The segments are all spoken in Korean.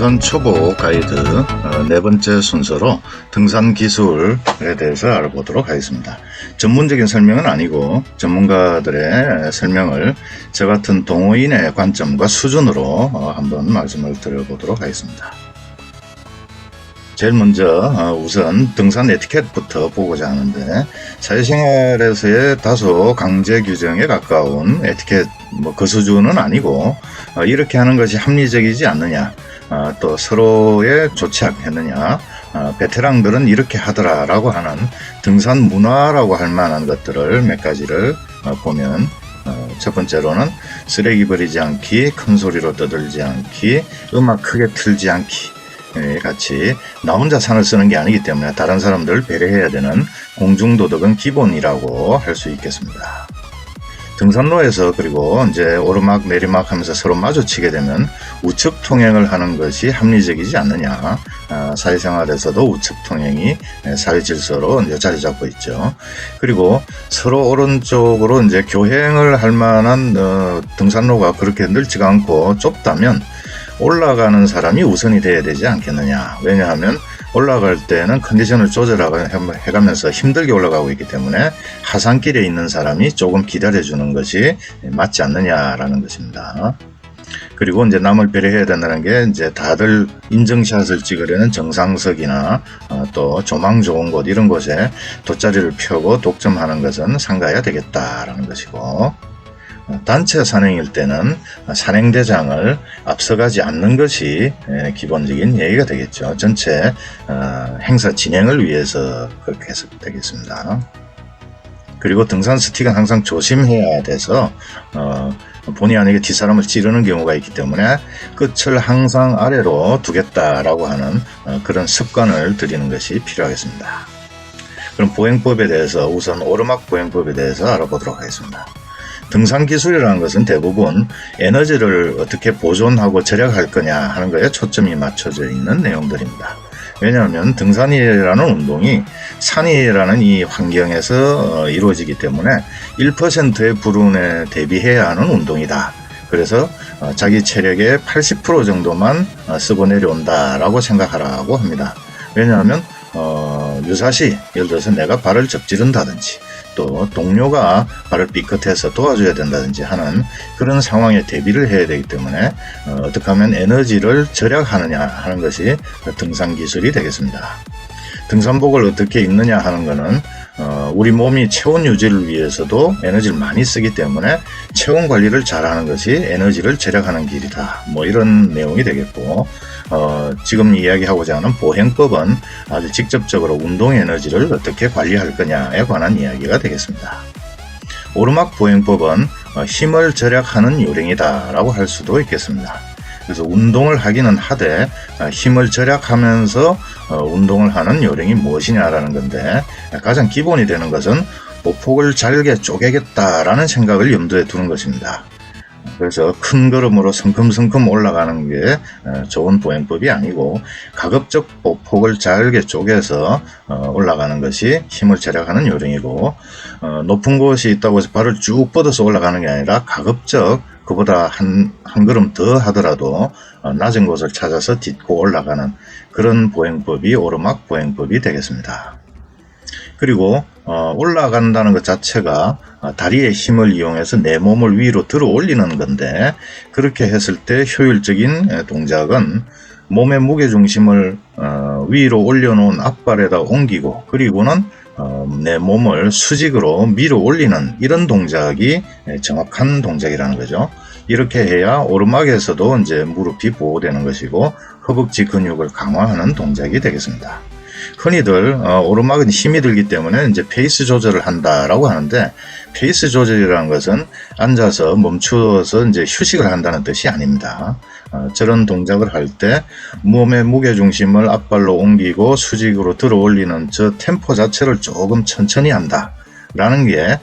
등산 초보 가이드 네 번째 순서로 등산 기술에 대해서 알아보도록 하겠습니다. 전문적인 설명은 아니고 전문가들의 설명을 저 같은 동호인의 관점과 수준으로 한번 말씀을 드려보도록 하겠습니다. 제일 먼저 우선 등산 에티켓부터 보고자 하는데, 사회생활에서의 다소 강제 규정에 가까운 에티켓 그 수준은 아니고, 이렇게 하는 것이 합리적이지 않느냐, 또 서로에 좋지 않겠느냐, 베테랑들은 이렇게 하더라 라고 하는 등산 문화라고 할 만한 것들을 몇 가지를 보면, 첫 번째로는 쓰레기 버리지 않기, 큰 소리로 떠들지 않기, 음악 크게 틀지 않기, 같이 나 혼자 산을 쓰는 게 아니기 때문에 다른 사람들을 배려해야 되는 공중도덕은 기본이라고 할 수 있겠습니다. 등산로에서 그리고 이제 오르막 내리막 하면서 서로 마주치게 되면 우측 통행을 하는 것이 합리적이지 않느냐. 사회생활에서도 우측 통행이 사회 질서로 이제 자리 잡고 있죠. 그리고 서로 오른쪽으로 이제 교행을 할 만한 등산로가 그렇게 넓지가 않고 좁다면 올라가는 사람이 우선이 돼야 되지 않겠느냐. 왜냐하면 올라갈 때는 컨디션을 조절해가면서 힘들게 올라가고 있기 때문에 하산길에 있는 사람이 조금 기다려주는 것이 맞지 않느냐라는 것입니다. 그리고 이제 남을 배려해야 된다는 게, 이제 다들 인증샷을 찍으려는 정상석이나 또 조망 좋은 곳 이런 곳에 돗자리를 펴고 독점하는 것은 삼가야 되겠다라는 것이고, 단체 산행일 때는 산행대장을 앞서가지 않는 것이 기본적인 예의가 되겠죠. 전체 행사 진행을 위해서 그렇게 해서 되겠습니다. 그리고 등산 스틱은 항상 조심해야 돼서 본의 아니게 뒷사람을 찌르는 경우가 있기 때문에 끝을 항상 아래로 두겠다라고 하는 그런 습관을 들이는 것이 필요하겠습니다. 그럼 보행법에 대해서 우선 오르막 보행법에 대해서 알아보도록 하겠습니다. 등산 기술이라는 것은 대부분 에너지를 어떻게 보존하고 절약할 거냐 하는 것에 초점이 맞춰져 있는 내용들입니다. 왜냐하면 등산이라는 운동이 산이라는 이 환경에서 이루어지기 때문에 1%의 불운에 대비해야 하는 운동이다. 그래서 자기 체력의 80% 정도만 쓰고 내려온다라고 생각하라고 합니다. 왜냐하면 유사시 예를 들어서 내가 발을 접지른다든지 또 동료가 발을 삐끗해서 도와줘야 된다든지 하는 그런 상황에 대비를 해야 되기 때문에 어떻게 하면 에너지를 절약하느냐 하는 것이 등산 기술이 되겠습니다. 등산복을 어떻게 입느냐 하는 것은 우리 몸이 체온 유지를 위해서도 에너지를 많이 쓰기 때문에 체온 관리를 잘하는 것이 에너지를 절약하는 길이다. 이런 내용이 되겠고, 지금 이야기하고자 하는 보행법은 아주 직접적으로 운동 에너지를 어떻게 관리할 거냐에 관한 이야기가 되겠습니다. 오르막 보행법은 힘을 절약하는 요령이다 라고 할 수도 있겠습니다. 그래서 운동을 하기는 하되 힘을 절약하면서 운동을 하는 요령이 무엇이냐라는 건데, 가장 기본이 되는 것은 보폭을 잘게 쪼개겠다라는 생각을 염두에 두는 것입니다. 그래서 큰 걸음으로 성큼성큼 올라가는 게 좋은 보행법이 아니고, 가급적 보폭을 잘게 쪼개서 올라가는 것이 힘을 절약하는 요령이고, 높은 곳이 있다고 해서 발을 쭉 뻗어서 올라가는 게 아니라 가급적 그보다 한 걸음 더 하더라도 낮은 곳을 찾아서 딛고 올라가는 그런 보행법이 오르막 보행법이 되겠습니다. 그리고 올라간다는 것 자체가 다리의 힘을 이용해서 내 몸을 위로 들어 올리는 건데, 그렇게 했을 때 효율적인 동작은 몸의 무게중심을 위로 올려놓은 앞발에다 옮기고, 그리고는 내 몸을 수직으로 밀어 올리는 이런 동작이 정확한 동작이라는 거죠. 이렇게 해야 오르막에서도 이제 무릎이 보호되는 것이고 허벅지 근육을 강화하는 동작이 되겠습니다. 흔히들 오르막은 힘이 들기 때문에 이제 페이스 조절을 한다라고 하는데, 페이스 조절이라는 것은 앉아서 멈추어서 이제 휴식을 한다는 뜻이 아닙니다. 저런 동작을 할 때 몸의 무게중심을 앞발로 옮기고 수직으로 들어 올리는 저 템포 자체를 조금 천천히 한다 라는 게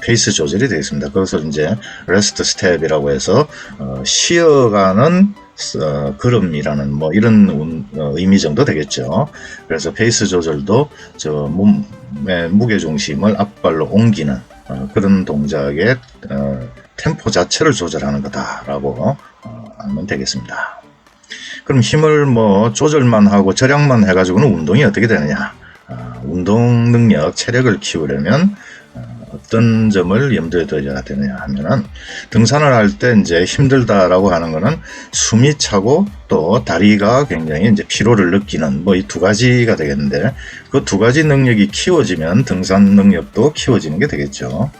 페이스 조절이 되겠습니다. 그것을 이제 레스트 스텝이라고 해서 쉬어가는 걸음이라는 이런 의미 정도 되겠죠. 그래서 페이스 조절도 저 몸의 무게중심을 앞발로 옮기는 그런 동작의 템포 자체를 조절하는 거다라고 하면 되겠습니다. 그럼 힘을 뭐 조절만 하고 절약만 해가지고는 운동이 어떻게 되느냐? 운동 능력, 체력을 키우려면 어떤 점을 염두에 둬야 되느냐 하면은, 등산을 할 때 이제 힘들다라고 하는 거는 숨이 차고 또 다리가 굉장히 이제 피로를 느끼는 뭐 이 두 가지가 되겠는데, 그 두 가지 능력이 키워지면 등산 능력도 키워지는 게 되겠죠.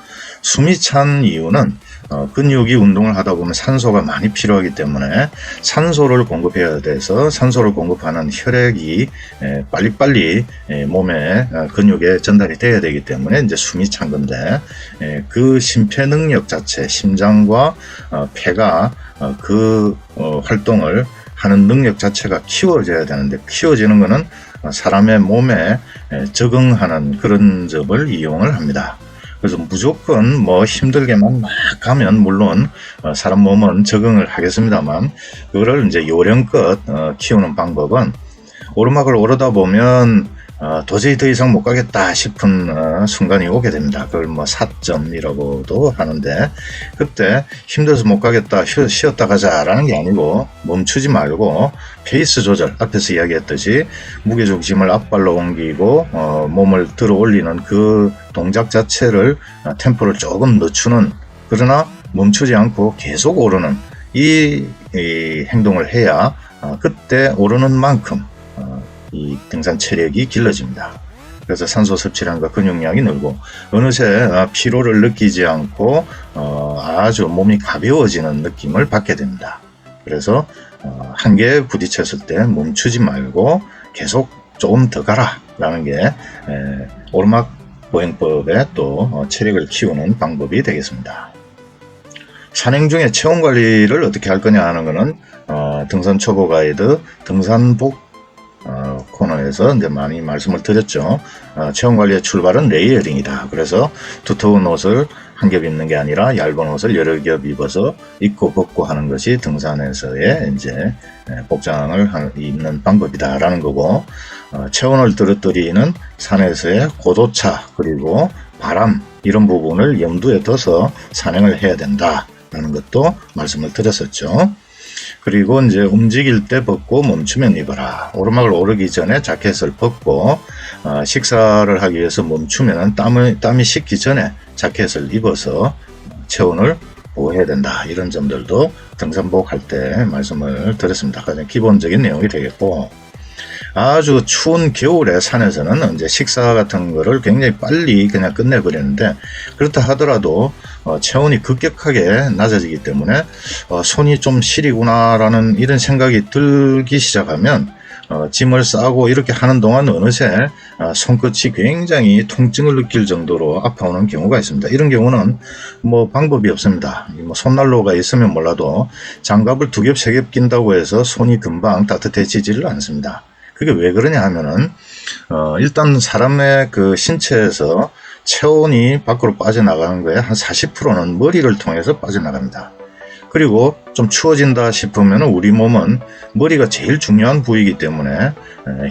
숨이 찬 이유는 근육이 운동을 하다 보면 산소가 많이 필요하기 때문에 산소를 공급해야 돼서, 산소를 공급하는 혈액이 빨리빨리 몸에 근육에 전달이 돼야 되기 때문에 이제 숨이 찬 건데, 그 심폐 능력 자체, 심장과 폐가 그 활동을 하는 능력 자체가 키워져야 되는데, 키워지는 것은 사람의 몸에 적응하는 그런 점을 이용을 합니다. 그래서 무조건 뭐 힘들게만 막 가면 물론 사람 몸은 적응을 하겠습니다만, 그거를 이제 요령껏 키우는 방법은, 오르막을 오르다 보면 도저히 더 이상 못 가겠다 싶은 순간이 오게 됩니다. 그걸 뭐 사점이라고도 하는데, 그때 힘들어서 못 가겠다, 쉬었다 가자라는 게 아니고, 멈추지 말고 페이스 조절, 앞에서 이야기했듯이 무게중심을 앞발로 옮기고 몸을 들어 올리는 그 동작 자체를 템포를 조금 늦추는, 그러나 멈추지 않고 계속 오르는 이 행동을 해야 그때 오르는 만큼 이 등산 체력이 길러집니다. 그래서 산소 섭취량과 근육량이 늘고 어느새 피로를 느끼지 않고 아주 몸이 가벼워지는 느낌을 받게 됩니다. 그래서 한계에 부딪혔을 때 멈추지 말고 계속 조금 더 가라 라는 게 오르막 보행법의 또 체력을 키우는 방법이 되겠습니다. 산행 중에 체온 관리를 어떻게 할 거냐 하는 것은 등산 초보 가이드 등산복 코너에서 이제 많이 말씀을 드렸죠. 체온 관리의 출발은 레이어링이다. 그래서 두터운 옷을 한 겹 입는 게 아니라 얇은 옷을 여러 겹 입어서 입고 벗고 하는 것이 등산에서의 이제 복장을 입는 방법이다라는 거고, 체온을 떨어뜨리는 산에서의 고도차 그리고 바람, 이런 부분을 염두에 둬서 산행을 해야 된다라는 것도 말씀을 드렸었죠. 그리고 이제 움직일 때 벗고 멈추면 입어라. 오르막을 오르기 전에 자켓을 벗고 식사를 하기 위해서 멈추면 땀이 식기 전에 자켓을 입어서 체온을 보호해야 된다. 이런 점들도 등산복 할 때 말씀을 드렸습니다. 가장 기본적인 내용이 되겠고, 아주 추운 겨울에 산에서는 이제 식사 같은 거를 굉장히 빨리 그냥 끝내버리는데, 그렇다 하더라도 체온이 급격하게 낮아지기 때문에 손이 좀 시리구나라는 이런 생각이 들기 시작하면 짐을 싸고 이렇게 하는 동안 어느새 손끝이 굉장히 통증을 느낄 정도로 아파오는 경우가 있습니다. 이런 경우는 뭐 방법이 없습니다. 뭐 손난로가 있으면 몰라도 장갑을 2겹, 3겹 낀다고 해서 손이 금방 따뜻해지지를 않습니다. 그게 왜 그러냐 하면은 일단 사람의 그 신체에서 체온이 밖으로 빠져나가는 거에 한 40%는 머리를 통해서 빠져나갑니다. 그리고 좀 추워진다 싶으면 우리 몸은 머리가 제일 중요한 부위이기 때문에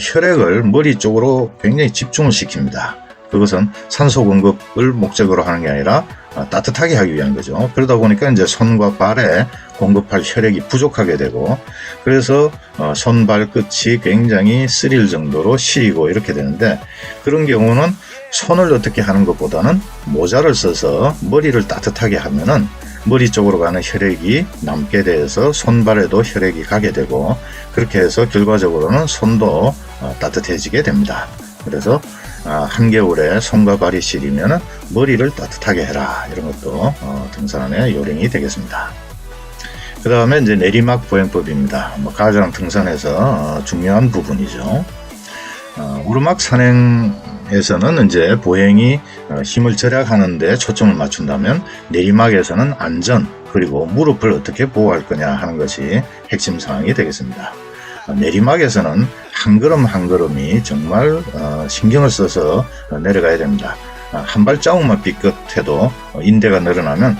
혈액을 머리 쪽으로 굉장히 집중을 시킵니다. 그것은 산소 공급을 목적으로 하는 게 아니라 따뜻하게 하기 위한 거죠. 그러다 보니까 이제 손과 발에 공급할 혈액이 부족하게 되고, 그래서 손, 발 끝이 굉장히 쓰릴 정도로 시리고 이렇게 되는데, 그런 경우는 손을 어떻게 하는 것보다는 모자를 써서 머리를 따뜻하게 하면은 머리 쪽으로 가는 혈액이 남게 돼서 손발에도 혈액이 가게 되고, 그렇게 해서 결과적으로는 손도 따뜻해지게 됩니다. 그래서 한겨울에 손과 발이 시리면 머리를 따뜻하게 해라, 이런 것도 등산의 요령이 되겠습니다. 그 다음에 이제 내리막 보행법입니다. 가장 등산에서 중요한 부분이죠. 오르막 산행에서는 이제 보행이 힘을 절약하는 데 초점을 맞춘다면, 내리막에서는 안전 그리고 무릎을 어떻게 보호할 거냐 하는 것이 핵심 사항이 되겠습니다. 내리막에서는 한 걸음 한 걸음이 정말 신경을 써서 내려가야 됩니다. 한 발자국만 삐끗해도 인대가 늘어나면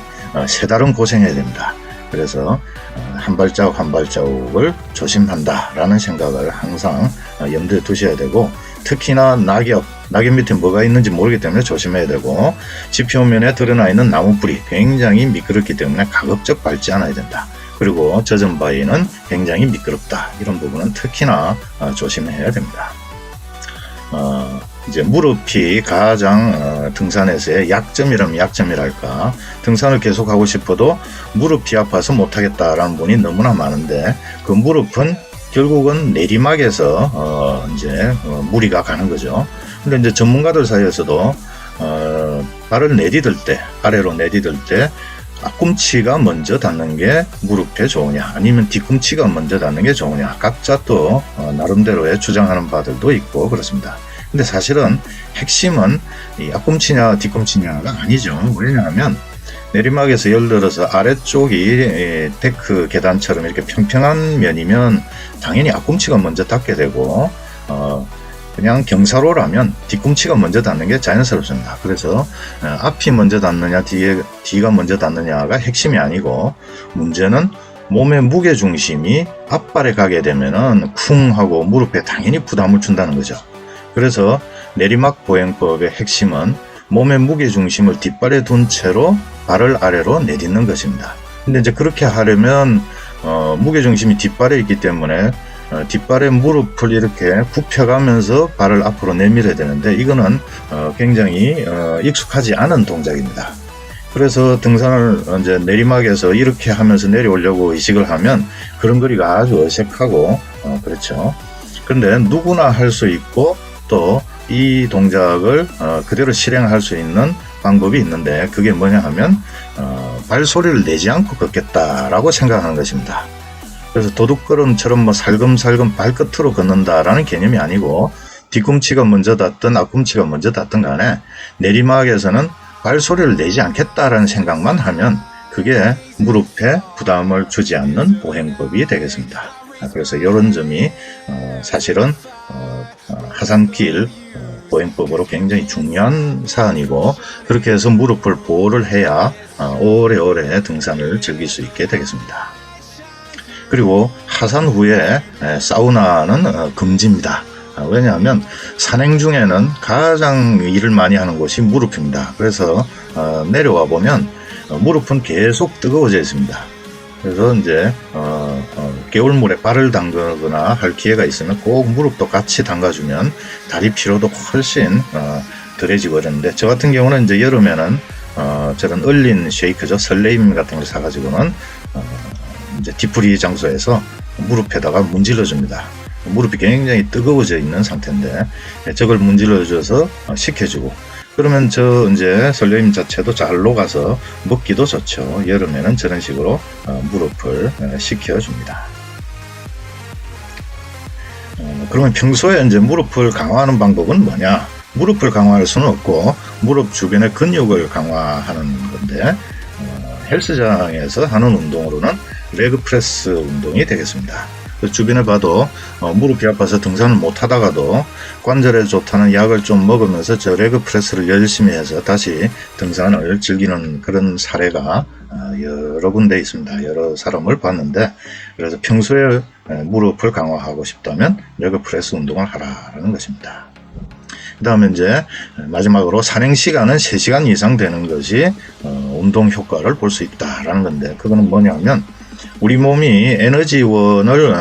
세 달은 고생해야 됩니다. 그래서 한 발자국 한 발자국을 조심한다 라는 생각을 항상 염두에 두셔야 되고, 특히나 낙엽 밑에 뭐가 있는지 모르기 때문에 조심해야 되고, 지표면에 드러나 있는 나무뿌리 굉장히 미끄럽기 때문에 가급적 밟지 않아야 된다. 그리고 젖은 바위는 굉장히 미끄럽다. 이런 부분은 특히나 조심해야 됩니다. 이제 무릎이 가장 등산에서의 약점이라면 약점이랄까, 등산을 계속하고 싶어도 무릎이 아파서 못하겠다라는 분이 너무나 많은데, 그 무릎은 결국은 내리막에서 이제 무리가 가는 거죠. 근데 이제 전문가들 사이에서도 발을 내디딜 때, 아래로 내디딜 때 앞꿈치가 먼저 닿는 게 무릎에 좋으냐, 아니면 뒤꿈치가 먼저 닿는 게 좋으냐, 각자 또 나름대로의 주장하는 바들도 있고 그렇습니다. 근데 사실은 핵심은 이 앞꿈치냐 뒤꿈치냐가 아니죠. 왜냐하면 내리막에서 예를 들어서 아래쪽이 데크 계단처럼 이렇게 평평한 면이면 당연히 앞꿈치가 먼저 닿게 되고, 그냥 경사로라면 뒤꿈치가 먼저 닿는 게 자연스럽습니다. 그래서 앞이 먼저 닿느냐 뒤가 먼저 닿느냐가 핵심이 아니고, 문제는 몸의 무게중심이 앞발에 가게 되면은 쿵 하고 무릎에 당연히 부담을 준다는 거죠. 그래서 내리막 보행법의 핵심은 몸의 무게중심을 뒷발에 둔 채로 발을 아래로 내딛는 것입니다. 근데 이제 그렇게 하려면 무게중심이 뒷발에 있기 때문에 뒷발에 무릎을 이렇게 굽혀가면서 발을 앞으로 내밀어야 되는데, 이거는 굉장히 익숙하지 않은 동작입니다. 그래서 등산을 이제 내리막에서 이렇게 하면서 내려오려고 의식을 하면 걸음걸이가 아주 어색하고 그렇죠. 그런데 누구나 할 수 있고 또 이 동작을 그대로 실행할 수 있는 방법이 있는데, 그게 뭐냐 하면 발소리를 내지 않고 걷겠다라고 생각하는 것입니다. 그래서 도둑걸음처럼 뭐 살금살금 발끝으로 걷는다라는 개념이 아니고, 뒤꿈치가 먼저 닿든 앞꿈치가 먼저 닿든 간에 내리막에서는 발소리를 내지 않겠다라는 생각만 하면 그게 무릎에 부담을 주지 않는 보행법이 되겠습니다. 그래서 이런 점이 사실은 하산길 보행법으로 굉장히 중요한 사안이고, 그렇게 해서 무릎을 보호를 해야 오래오래 등산을 즐길 수 있게 되겠습니다. 그리고 하산 후에 사우나는 금지입니다. 왜냐하면 산행 중에는 가장 일을 많이 하는 곳이 무릎입니다. 그래서 내려와 보면 무릎은 계속 뜨거워져 있습니다. 그래서 이제 개울물에 발을 담그거나 할 기회가 있으면 꼭 무릎도 같이 담가주면 다리 피로도 훨씬 덜해지고 그러는데, 저 같은 경우는 이제 여름에는 저런 얼린 쉐이크죠, 설레임 같은 걸 사가지고는 이제 뒤풀이 장소에서 무릎에다가 문질러 줍니다. 무릎이 굉장히 뜨거워져 있는 상태인데 저걸 문질러 줘서 식혀주고, 그러면 저 이제 설레임 자체도 잘 녹아서 먹기도 좋죠. 여름에는 저런 식으로 무릎을 식혀줍니다. 그러면 평소에 이제 무릎을 강화하는 방법은 뭐냐? 무릎을 강화할 수는 없고 무릎 주변의 근육을 강화하는 건데, 헬스장에서 하는 운동으로는 레그 프레스 운동이 되겠습니다. 그 주변에 봐도 무릎이 아파서 등산을 못 하다가도 관절에 좋다는 약을 좀 먹으면서 저 레그 프레스를 열심히 해서 다시 등산을 즐기는 그런 사례가 여러 군데 있습니다. 여러 사람을 봤는데, 그래서 평소에 무릎을 강화하고 싶다면 레그 프레스 운동을 하라는 것입니다. 그 다음에 이제 마지막으로 산행 시간은 3시간 이상 되는 것이 운동 효과를 볼 수 있다라는 건데, 그거는 뭐냐면 우리 몸이 에너지원을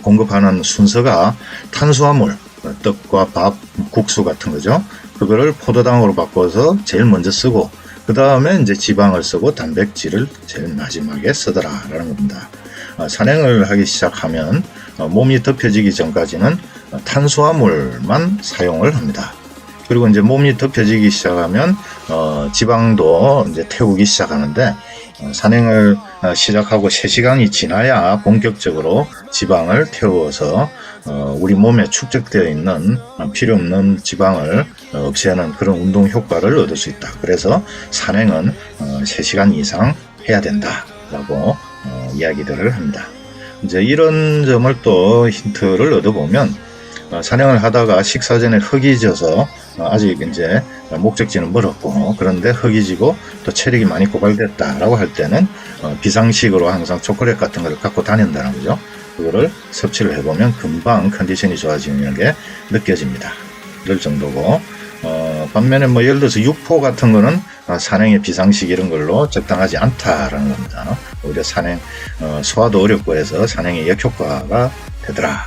공급하는 순서가 탄수화물, 떡과 밥, 국수 같은 거죠. 그거를 포도당으로 바꿔서 제일 먼저 쓰고, 그 다음에 이제 지방을 쓰고 단백질을 제일 마지막에 쓰더라라는 겁니다. 산행을 하기 시작하면 몸이 덮여지기 전까지는 탄수화물만 사용을 합니다. 그리고 이제 몸이 덮여지기 시작하면 지방도 이제 태우기 시작하는데, 산행을 시작하고 3시간이 지나야 본격적으로 지방을 태워서 우리 몸에 축적되어 있는 필요 없는 지방을 없애는 그런 운동 효과를 얻을 수 있다. 그래서 산행은 3시간 이상 해야 된다라고 이야기들을 합니다. 이제 이런 점을 또 힌트를 얻어보면, 산행을 하다가 식사 전에 흙이 져서 아직 이제 목적지는 멀었고, 그런데 흙이 지고 또 체력이 많이 고갈됐다라고 할 때는 비상식으로 항상 초콜릿 같은 걸 갖고 다닌다는 거죠. 그거를 섭취를 해보면 금방 컨디션이 좋아지는 게 느껴집니다. 이럴 정도고, 반면에 뭐 예를 들어서 육포 같은 거는 산행의 비상식 이런 걸로 적당하지 않다라는 겁니다. 오히려 산행 소화도 어렵고 해서 산행에 역효과가 되더라.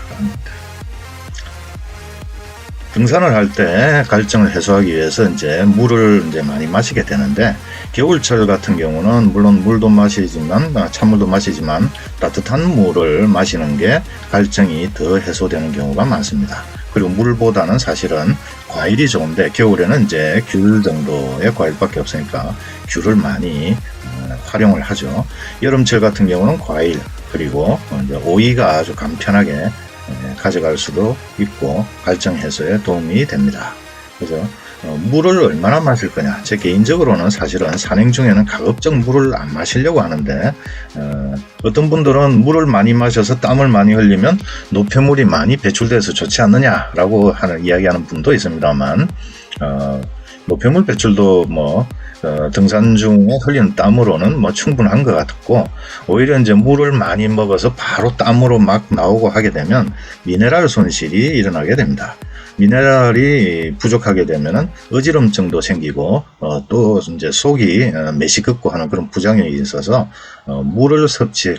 등산을 할 때 갈증을 해소하기 위해서 이제 물을 이제 많이 마시게 되는데, 겨울철 같은 경우는 물론 물도 마시지만 찬물도 마시지만 따뜻한 물을 마시는 게 갈증이 더 해소되는 경우가 많습니다. 그리고 물보다는 사실은 과일이 좋은데, 겨울에는 이제 귤 정도의 과일밖에 없으니까 귤을 많이 활용을 하죠. 여름철 같은 경우는 과일, 그리고 이제 오이가 아주 간편하게 가져갈 수도 있고 갈증 해소에 도움이 됩니다. 그래서 물을 얼마나 마실 거냐, 제 개인적으로는 사실은 산행 중에는 가급적 물을 안 마시려고 하는데, 어떤 분들은 물을 많이 마셔서 땀을 많이 흘리면 노폐물이 많이 배출돼서 좋지 않느냐라고 이야기하는 분도 있습니다만, 노폐물 배출도 등산 중에 흘리는 땀으로는 충분한 것 같고, 오히려 이제 물을 많이 먹어서 바로 땀으로 막 나오고 하게 되면 미네랄 손실이 일어나게 됩니다. 미네랄이 부족하게 되면은 어지럼증도 생기고, 또 이제 속이 메시긋고 하는 그런 부작용이 있어서,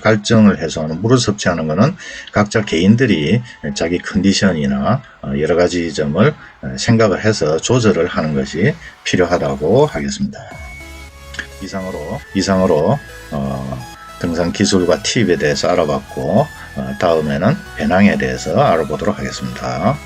갈증을 해소하는 물을 섭취하는 것은 각자 개인들이 자기 컨디션이나 여러 가지 점을 생각을 해서 조절을 하는 것이 필요하다고 하겠습니다. 이상으로 등산 기술과 팁에 대해서 알아봤고, 다음에는 배낭에 대해서 알아보도록 하겠습니다.